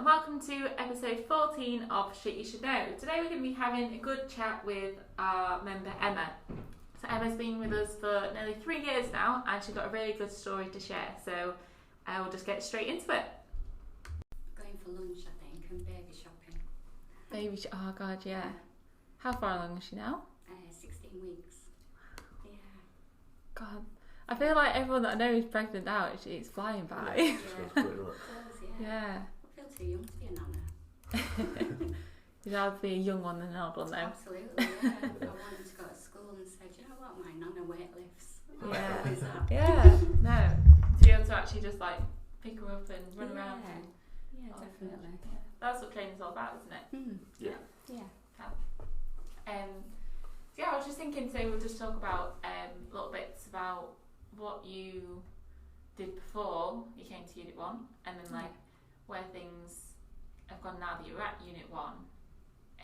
and welcome to episode 14 of Shit You Should Know. Today we're going to be having a good chat with our member Emma. So Emma's been with us for nearly 3 years now and she's got a really good story to share, so I will just get straight into it. Going for lunch, I think, and baby shopping. Oh god, yeah. How far along is she now? 16 weeks. Yeah. God, I feel like everyone that I know is pregnant now, it's flying by. Yeah. Yeah. I feel too young to be a nana. You'd rather be a young one than an old one though. Absolutely, yeah. I wanted to go to school and said, you know what, my nana weight lifts. Yeah. What is that? Yeah, no. To be able to actually just like pick her up and run around. And Yeah, definitely. Yeah. That's what training's all about, isn't it? Mm. Yeah. So I was just thinking today we'll just talk about little bits about what you did before you came to Unit 1 and then like where things have gone now that you're at Unit 1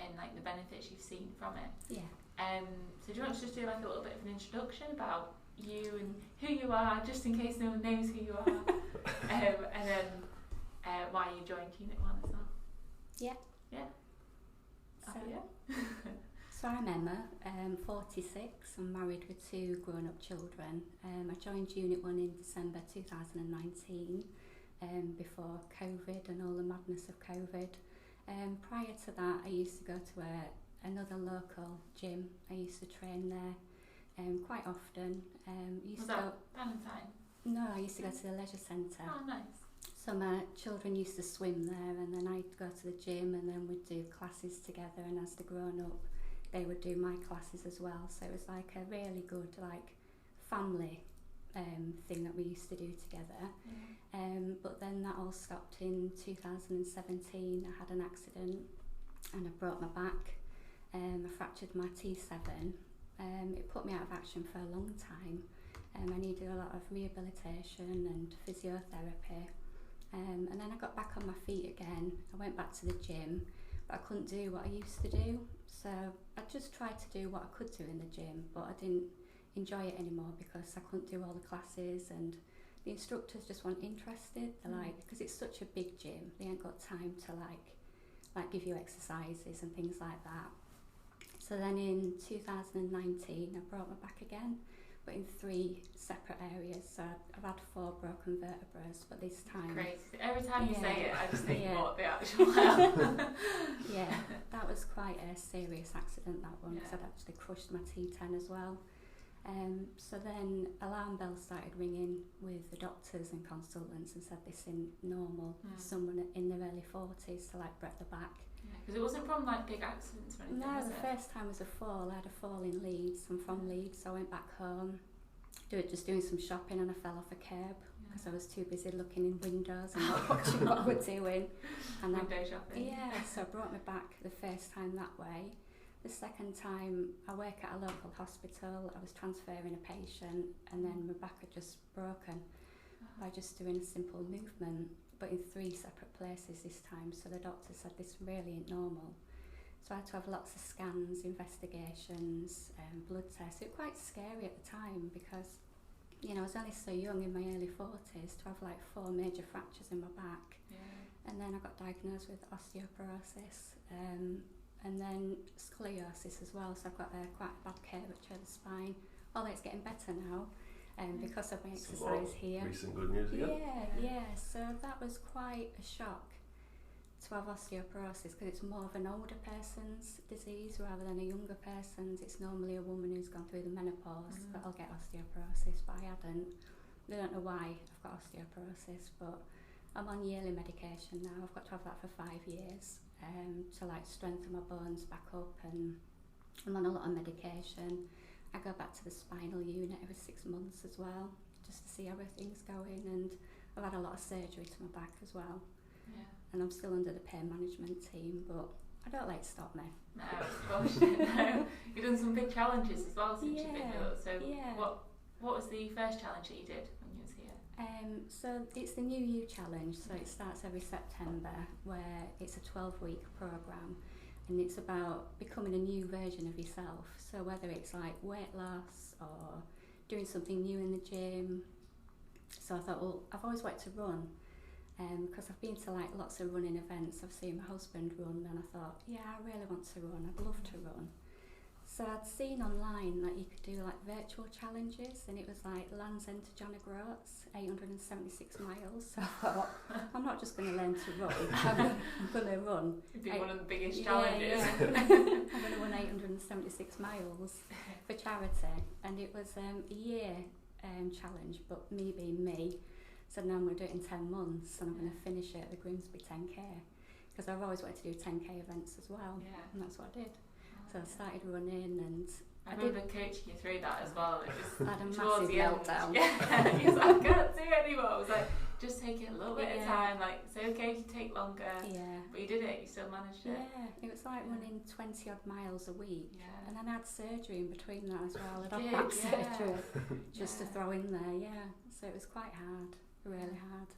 and like the benefits you've seen from it. Yeah. So do you want to just do like a little bit of an introduction about you and who you are, just in case no one knows who you are, and then why you joined Unit 1 as well? Yeah. So I'm Emma, 46, I'm married with 2 grown-up children. I joined Unit 1 in December 2019, before COVID and all the madness of COVID. Prior to that I used to go to another local gym. I used to train there quite often. Was that Valentine? No, I used to go to the leisure centre. Oh, nice. So my children used to swim there and then I'd go to the gym and then we'd do classes together, and as they're grown up they would do my classes as well. So it was like a really good family thing that we used to do together. But then that all stopped in 2017. I had an accident and I broke my back. I fractured my T7. It put me out of action for a long time. I needed a lot of rehabilitation and physiotherapy. And then I got back on my feet again. I went back to the gym, but I couldn't do what I used to do. So I just tried to do what I could do in the gym, but I didn't enjoy it anymore because I couldn't do all the classes and the instructors just weren't interested. They're because it's such a big gym, they ain't got time to like give you exercises and things like that. So then in 2019 I broke my back again, but in 3 separate areas. So I've had 4 broken vertebrae, but this time... Crazy. Every time you say it, I just think, what the actual Yeah, that was quite a serious accident, that one, because I'd actually crushed my T10 as well. So then alarm bells started ringing with the doctors and consultants and said this isn't normal. Someone in their early 40s to break the back. Because it wasn't from big accidents or anything, No, was the first time was a fall. I had a fall in Leeds. I'm from Leeds, so I went back home, just doing some shopping, and I fell off a curb because I was too busy looking in windows and not watching what I was doing. And window shopping. Yeah, so I brought my back the first time that way. The second time, I work at a local hospital. I was transferring a patient, and then my back had just broken by just doing a simple movement, but in 3 separate places this time. So the doctor said this really ain't normal. So I had to have lots of scans, investigations, blood tests. It was quite scary at the time because, I was only so young in my early 40s to have 4 major fractures in my back. And then I got diagnosed with osteoporosis and then scoliosis as well. So I've got quite a bad curvature of the spine. Although it's getting better now. Because of my exercise here. Recent good news again. Yeah. So that was quite a shock to have osteoporosis because it's more of an older person's disease rather than a younger person's. It's normally a woman who's gone through the menopause that'll get osteoporosis, but I hadn't. I don't know why I've got osteoporosis, but I'm on yearly medication now. I've got to have that for 5 years to strengthen my bones back up, and I'm on a lot of medication. I go back to the spinal unit every 6 months as well, just to see how everything's going, and I've had a lot of surgery to my back as well. And I'm still under the pain management team, but I don't let it stop me. No, of course no. You've done some big challenges as well since you've been here. So what was the first challenge that you did when you was here? So it's the New You Challenge, so it starts every September, where it's a 12-week programme. And it's about becoming a new version of yourself. So whether it's weight loss or doing something new in the gym. So I thought, well, I've always wanted to run. because I've been to like lots of running events. I've seen my husband run, and I thought, yeah, I really want to run. I'd love to run. So I'd seen online that you could do like virtual challenges, and it was like Land's End to John O'Groats, 876 miles. So I thought, I'm not just going to learn to run, I'm going to run. It'd be one of the biggest challenges. Yeah. I'm going to run 876 miles for charity, and it was a year challenge, but me being me, so now I'm going to do it in 10 months, and I'm going to finish it at the Grimsby 10k, because I've always wanted to do 10k events as well, and that's what I did. So I started running, and I remember coaching you through that as well. It was had a towards massive the end. meltdown. Yeah, he was like, I can't do it anymore. I was like, just take it a little bit at a time. Like, it's okay if you take longer. Yeah. But you did it. You still managed it. Yeah, it was like running 20 odd miles a week. Yeah. And then I had surgery in between that as well. I'd Did, had back yeah. surgery just to throw in there. Yeah. So it was quite hard, really hard.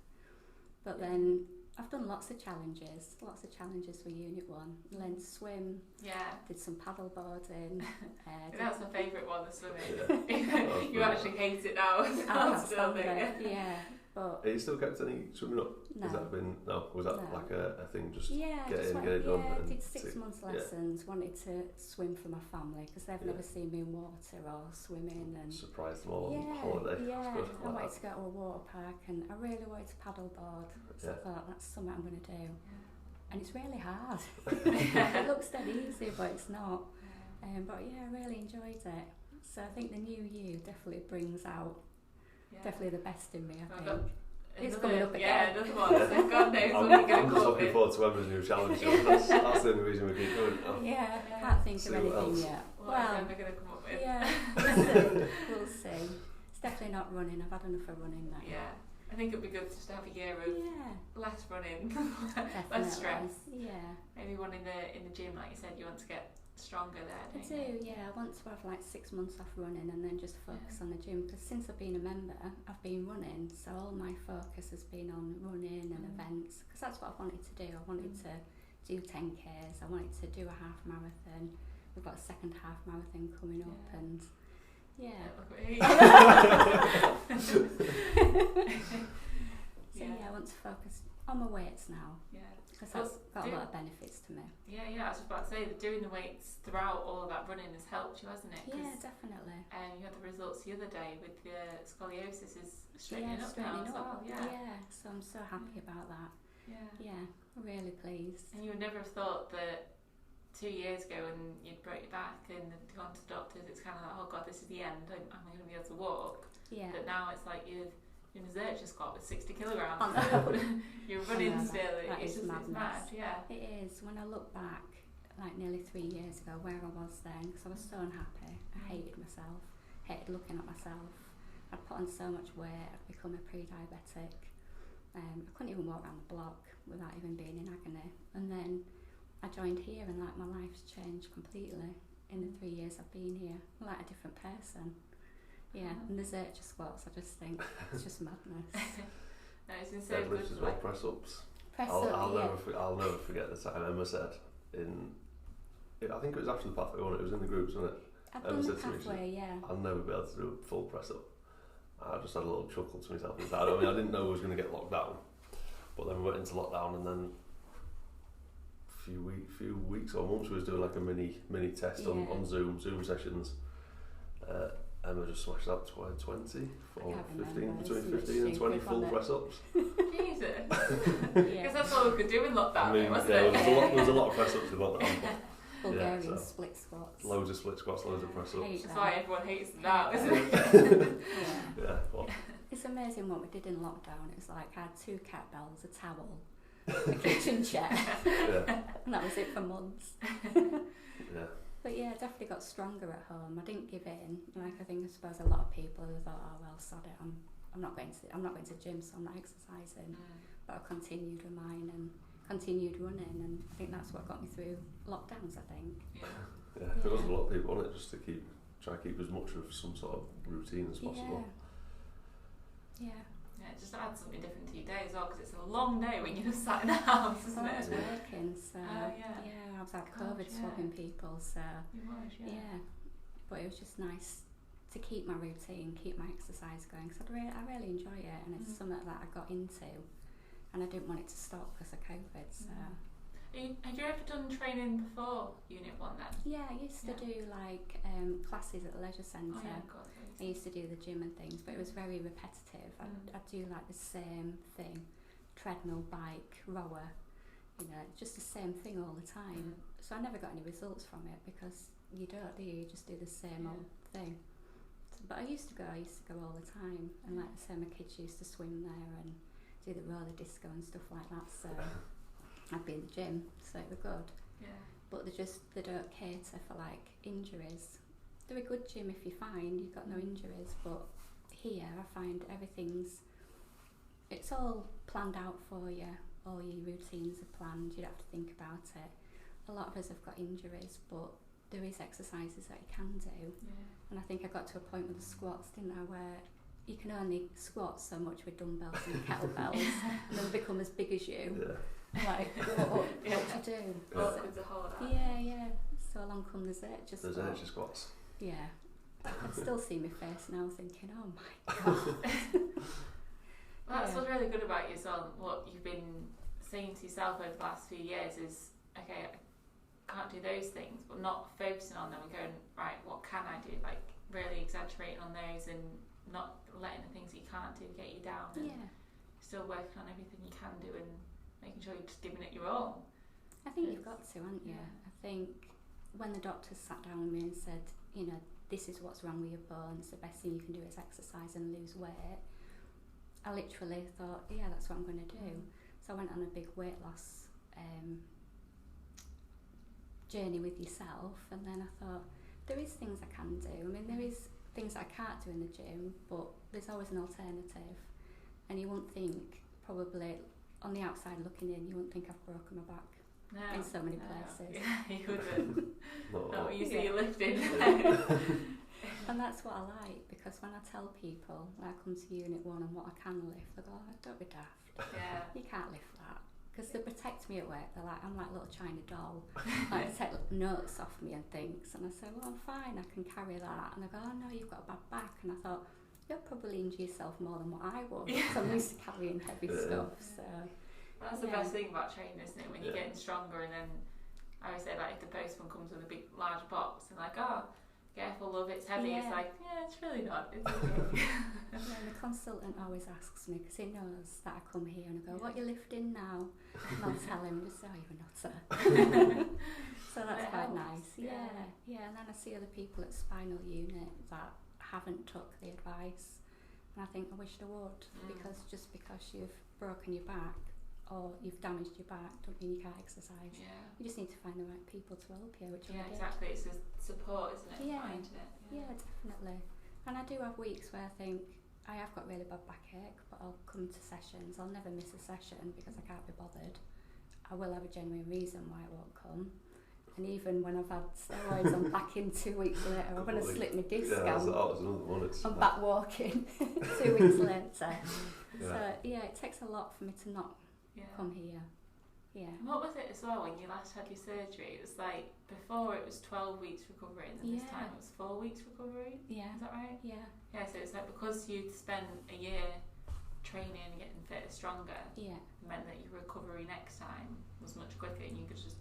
But then I've done lots of challenges for Unit 1. Learned to swim, did some paddle boarding. That's my favourite one, the swimming. You actually hate it now. I can't stand it. Yeah. But have you still kept any swimming up? No. Has that been, was that like a thing, just get it done? Yeah, I did 6 months lessons, wanted to swim for my family, because they've never seen me in water or swimming. And surprised them all on holiday. Yeah, I wanted to go to a water park, and I really wanted to paddle board, so I thought that's something I'm going to do. And it's really hard. It looks dead easy, but it's not. But yeah, I really enjoyed it. So I think the new you definitely brings out definitely the best in me, I think. It's coming up again. Yeah, another one. So God knows what we're going to I'm just come up looking with. forward to Emma's new challenge. That's the only reason we keep going. Yeah, I can't think of anything else. yet. What is Emma going to come up with? Yeah, we'll see. It's definitely not running. I've had enough of running now. Yeah. I think it'd be good just to have a year of less running, less stress. Yeah. Maybe one in the gym, like you said, you want to get stronger there, I do, yeah. I want to have like 6 months off running and then just focus on the gym, because since I've been a member I've been running, so all my focus has been on running and events, because that's what I wanted to do. I wanted to do 10Ks, I wanted to do a half marathon. We've got a second half marathon coming up, and so I want to focus on my weights now. Because that's got a lot of benefits to me. Yeah, I was just about to say that doing the weights throughout all of that running has helped you, hasn't it? Yeah, definitely. You had the results the other day with the scoliosis is straightening up now as well. Yeah, so I'm so happy about that. Yeah, really pleased. And you would never have thought that 2 years ago when you'd broke your back and gone to the doctors, it's kind of like, oh God, this is the end, I'm going to be able to walk. Yeah. But now it's like you're in a Zercher squat with 60 kilograms. You're running still. It's just madness. It's mad. Yeah. It is. When I look back, like nearly 3 years ago, where I was then, because I was so unhappy. I hated myself, hated looking at myself. I'd put on so much weight, I'd become a pre-diabetic. I couldn't even walk around the block without even being in agony. And then I joined here, and like my life's changed completely in the 3 years I've been here. I'm like a different person. Yeah, and the Zercher squats, I just think it's just madness. No, it's been so good. As well, press ups. I'll never forget the time Emma said I think it was after the pathway one. It was in the groups, wasn't it? I've done the pathway, yeah. I'll never be able to do a full press up. I just had a little chuckle to myself. I didn't know I was going to get locked down, but then we went into lockdown, and then few weeks or months we was doing like a mini test on Zoom sessions. Emma just smashed out 20 or 15, between 15 and 20 full press ups. Jesus! Because that's all we could do in lockdown, wasn't it? There was a lot of press ups in lockdown. Bulgarian split squats. Loads of split squats, loads of press ups. That's why everyone hates them now, isn't it? It's amazing what we did in lockdown. It was like I had 2 kettlebells, a towel, a kitchen chair, and that was it for months. But yeah, I definitely got stronger at home. I didn't give in. Like I suppose a lot of people have thought, oh well, sod it. I'm not going to gym, so I'm not exercising. But I continued with mine and continued running, and I think that's what got me through lockdowns. I think. There was a lot of people on it just to try to keep as much of some sort of routine as possible. Yeah, just add something different to your day as well, because it's a long day when you're just sat in the house, isn't it? I was working, so I was out COVID swabbing people, so but it was just nice to keep my routine, keep my exercise going, because I really enjoy it, and it's something that I got into and I didn't want it to stop because of COVID. So. Had you ever done training before Unit 1 then? Yeah, I used to do like classes at the leisure centre. Oh, yeah, of course. I used to do the gym and things, but it was very repetitive. I'd do like the same thing, treadmill, bike, rower, just the same thing all the time. So I never got any results from it because you don't, do you? You just do the same old thing. So, but I used to go all the time, and like I say, my kids used to swim there and do the roller disco and stuff like that. So I'd be in the gym, so it was good. Yeah. But they don't cater for like injuries. They're a good gym if you're fine, you've got no injuries, but here I find it's all planned out for you, all your routines are planned, you don't have to think about it. A lot of us have got injuries, but there is exercises that you can do. Yeah. And I think I got to a point with the squats, didn't I, where you can only squat so much with dumbbells and kettlebells and then become as big as you. Yeah. Like, what do you do? Awkward to hold out. Yeah. So along come the edge There's edge squats. Yeah. I can still see my face now thinking, oh my god. That's what's really good about you as well. What you've been saying to yourself over the last few years is, okay, I can't do those things, but not focusing on them and going, right, what can I do? Like really exaggerating on those and not letting the things you can't do get you down, and still working on everything you can do and making sure you're just giving it your all. I think you've got to, haven't you? I think when the doctors sat down with me and said, this is what's wrong with your bones, the best thing you can do is exercise and lose weight, I literally thought, yeah, that's what I'm going to do. So I went on a big weight loss journey with yourself, and then I thought, there is things I can do. I mean, there is things I can't do in the gym, but there's always an alternative. And you won't think, probably on the outside looking in, you won't think I've broken my back in so many places. Yeah, you wouldn't. No, you see you lifting. And that's what I like, because when I tell people when I come to Unit 1 and what I can lift, they go, oh, don't be daft. Yeah. You can't lift that. Because they protect me at work. They're like, I'm like a little China doll. Like, they take notes off me and things. And I say, well, I'm fine, I can carry that. And they go, oh no, you've got a bad back. And I thought, you'll probably injure yourself more than what I would. Because I'm used to carrying heavy stuff. So that's the best thing about training, isn't it? When you're getting stronger, and then I always say, like, if the postman comes with a big, large box, and like, oh, careful, love, it's heavy. It's like, it's really not. It's okay. And the consultant always asks me, because he knows that I come here and I go, what are you lifting now? And I'll tell him, just say, oh, you're a nutter. So that's quite nice. Yeah. And then I see other people at spinal unit that haven't took the advice, and I think I wish they would, because just because you've broken your back or you've damaged your back don't mean you can't exercise. You just need to find the right people to help you, which I did. Exactly. It's a support, isn't it? Finding it. Yeah, definitely. And I do have weeks where I think I have got really bad backache, but I'll come to sessions. I'll never miss a session because I can't be bothered. I will have a genuine reason why I won't come. And even when I've had steroids, I'm back in 2 weeks later. I'm going to slip my disc out. I'm back walking 2 weeks later. So it takes a lot for me to not come here. And what was it as well when you last had your surgery? It was like, before it was 12 weeks recovery, and then this time it was 4 weeks recovery? Yeah. Is that right? Yeah. Yeah, so it's like, because you'd spent a year training and getting fitter, stronger, meant that your recovery next time was much quicker, and you could just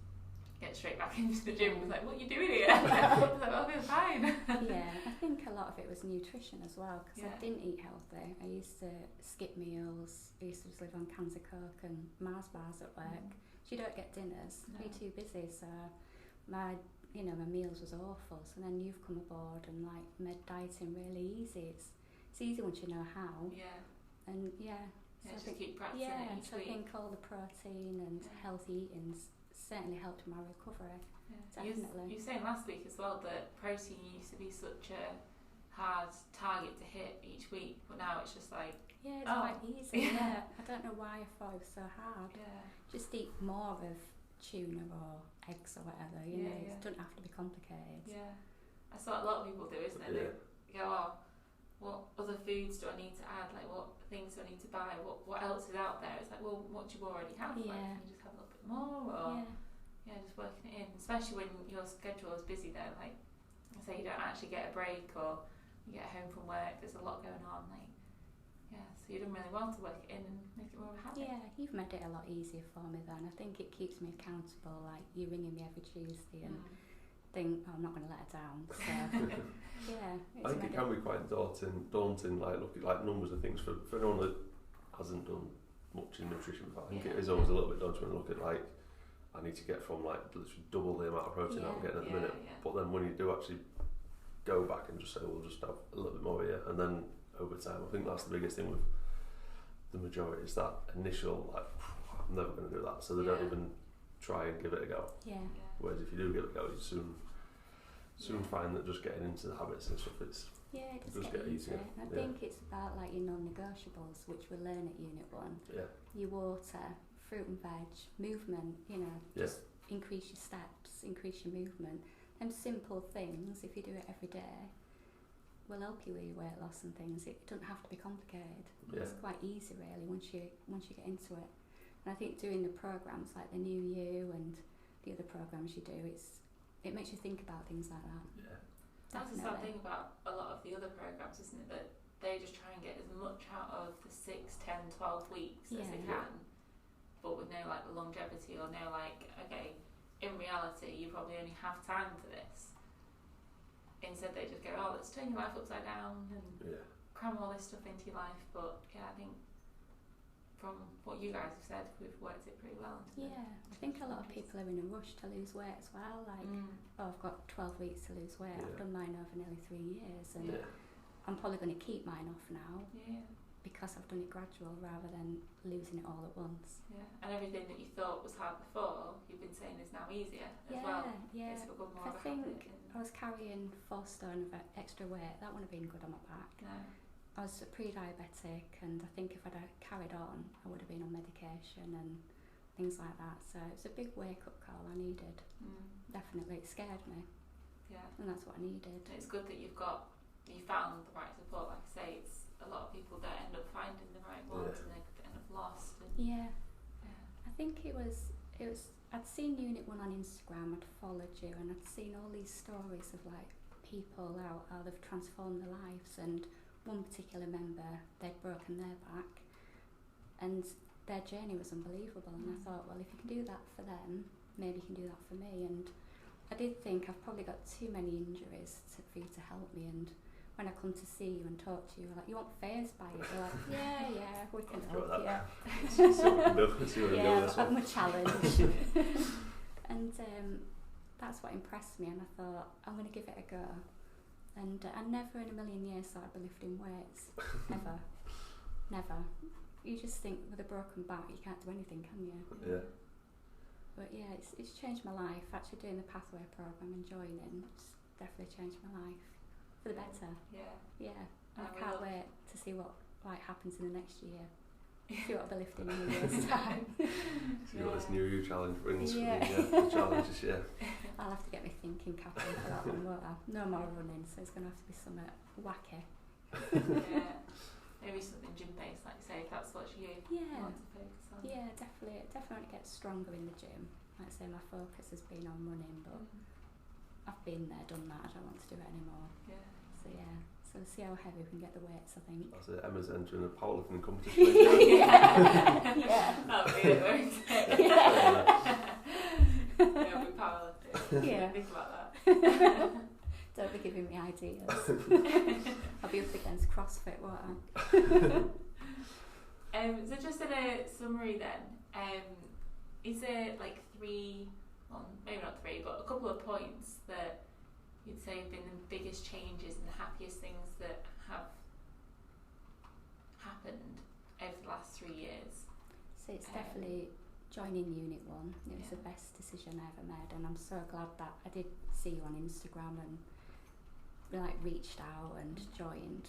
get straight back into the gym. It was like, what are you doing here? I was like, I'll be fine. I think a lot of it was nutrition as well, because I didn't eat healthy. I used to skip meals. I used to just live on cans of Coke and Mars bars at work. So you don't get dinners. You're too busy. So my meals was awful. So then you've come aboard and like made dieting really easy. It's easy once you know how. And so just keep practicing it each week. I think all the protein and healthy eating's certainly helped my recovery. Definitely. You were saying last week as well that protein used to be such a hard target to hit each week, but now it's just like, it's quite easy. I don't know why I thought it was so hard. Just eat more of tuna or eggs or whatever, it doesn't have to be complicated. That's what a lot of people do, isn't it? They go, oh, what other foods do I need to add? Like, what things do I need to buy? What else is out there? It's like, well, what do you already have? Like, can you just have a little bit more? Or just working it in, especially when your schedule is busy though. Like, I say, you don't actually get a break, or you get home from work, there's a lot going on. Like, so So you done really well to work it in and make it more of a habit. Yeah, you've made it a lot easier for me then. I think it keeps me accountable, like you ringing me every Tuesday and think, oh, I'm not going to let her down. So, yeah. I think it can be quite daunting, like looking like numbers and things for anyone that hasn't done much in nutrition before. I think it is always a little bit daunting when you look at like, I need to get from like literally double the amount of protein I'm getting at the minute. But then when you do actually go back and just say, we'll just have a little bit more here, and then over time, I think that's the biggest thing with the majority is that initial like, I'm never going to do that, so they don't even try and give it a go. Whereas if you do give it a go, you soon find that just getting into the habits and stuff, it does get easier. I think it's about like your non-negotiables, which we learn at Unit 1. Your water, fruit and veg, movement, just increase your steps, increase your movement. Them simple things, if you do it every day, will help you with your weight loss and things. It doesn't have to be complicated. It's quite easy really once you get into it. And I think doing the programs like the New You and the other programs you do, it makes you think about things like that. That's the sad thing about a lot of the other programs, isn't it? That they just try and get as much out of the 6, 10, 12 weeks as they can, but with no like longevity or no like, okay, in reality you probably only have time for this. Instead they just go, oh, let's turn your life upside down and cram all this stuff into your life. But I think from what you guys have said, we've worked it pretty well. I think a lot of people are in a rush to lose weight as well. Like, I've got 12 weeks to lose weight. I've done mine over nearly 3 years, and I'm probably going to keep mine off now because I've done it gradual rather than losing it all at once. And everything that you thought was hard before, you've been saying is now easier as well. It's become more of a habit. I was carrying 4 stone of extra weight. That wouldn't have been good on my back. I was pre-diabetic, and I think if I'd carried on, I would have been on medication and things like that. So it was a big wake-up call I needed. Definitely, it scared me. And that's what I needed. It's good that you found the right support. Like I say, it's a lot of people don't end up finding the right ones, and they end up lost. And I think it was. I'd seen Unit 1 on Instagram. I'd followed you, and I'd seen all these stories of like people how they've transformed their lives. And one particular member, they'd broken their back, and their journey was unbelievable. And I thought, well, if you can do that for them, maybe you can do that for me. And I did think I've probably got too many injuries for you to help me. And when I come to see you and talk to you, like, you aren't fazed by it. You're like, we can help you. I'm a challenge. And that's what impressed me, and I thought, I'm going to give it a go. And I never in a million years thought I'd be lifting weights. Ever. Never. You just think with a broken back you can't do anything, can you? But it's changed my life. Actually doing the Pathway programme and joining, it's definitely changed my life. For the better. And I can't wait to see what happens in the next year. See what I'll be lifting in a year's time. See what this New You challenge brings for the challenge this year. I'll have to get my thinking cap on for that one, won't I? No more running, so it's going to have to be something wacky. Maybe something gym based, like you say, if that's what you want to focus on. Definitely. It definitely get stronger in the gym. Like I say, my focus has been on running, but I've been there, done that. I don't want to do it anymore. So we'll see how heavy we can get the weights, I think. That's it. Emma's entering a powerlifting competition. That'll be it, won't it? It'll be powerlifting. Think about that. Don't be giving me ideas. I'll be up against CrossFit, won't I? So just in a summary then, is there like 3, well, maybe not 3, but a couple of points that you'd say have been the biggest changes and the happiest things that have happened over the last 3 years? So it's definitely joining Unit 1. It was the best decision I ever made, and I'm so glad that I did see you on Instagram and reached out and joined,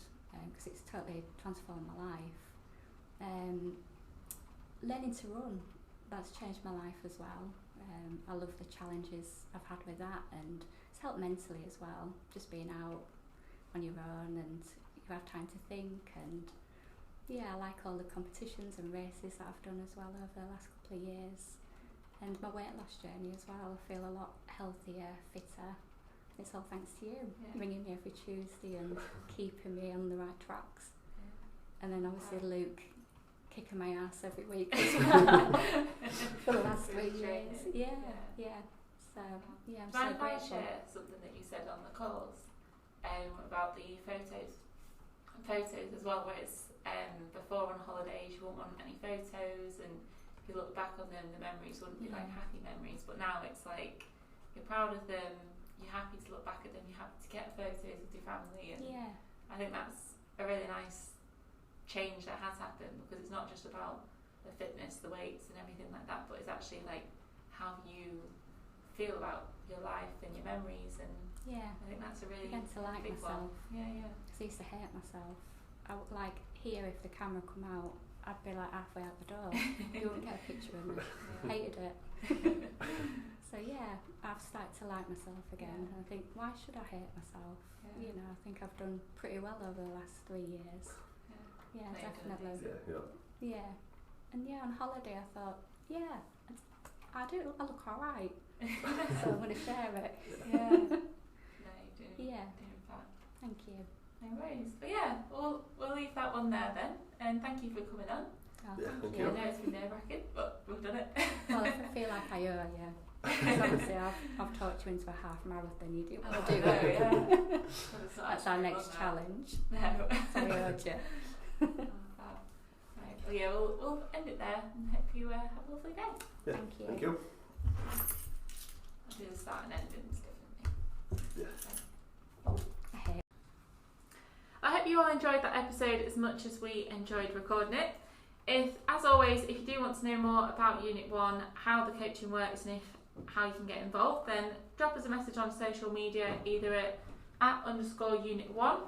because it's totally transformed my life. Learning to run, that's changed my life as well. I love the challenges I've had with that, and it's helped mentally as well, just being out on your own and you have time to think. And I like all the competitions and races that I've done as well over the last couple of years, and my weight loss journey as well. I feel a lot healthier, fitter. It's all thanks to you, ringing me every Tuesday and keeping me on the right tracks. And then obviously Luke kicking my ass every week as well for the last 3 years. Yeah. So yeah, I'm so Mind if I grateful. share something that you said on the calls about the photos as well, where it's before on holidays you won't want any photos, and if you look back on them the memories wouldn't be like happy memories, but now it's like you're proud of them, you're happy to look back at them, you're happy to get photos with your family, and I think that's a really nice change that has happened, because it's not just about the fitness, the weights and everything like that, but it's actually like how you feel about your life and your memories, and I think that's a really to like big myself. one. Because I used to hate myself. I would like here if the camera come out, I'd be like halfway out the door. You wouldn't get a picture of me. Hated it. So yeah, I've started to like myself again. And I think, why should I hate myself? You know, I think I've done pretty well over the last 3 years. Yeah, definitely. Yeah. And on holiday I thought, I look alright. So I'm going to share it. No, you do. Doing that. Thank you. No worries. But we'll leave that one there then. And thank you for coming on. Oh, thank I you. know it's been nerve-wracking, but we've done it. Well, if I feel like I owe you. Because obviously I've talked you into a half marathon, you didn't want to do it. That's our next challenge. No. So we owed you. Right. Well, we'll end it there and hope you have a lovely day. Yeah, Thank you. Thank you. I'll do the start and endings differently. I hope you all enjoyed that episode as much as we enjoyed recording it. As always, if you do want to know more about Unit 1, how the coaching works and how you can get involved, then drop us a message on social media, either at @_Unit1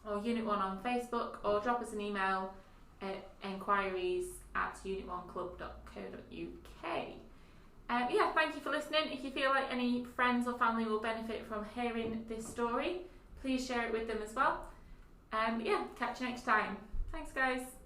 or Unit 1 on Facebook, or drop us an email at enquiries@unit1club.co.uk. Thank you for listening. If you feel like any friends or family will benefit from hearing this story, please share it with them as well. Catch you next time. Thanks guys.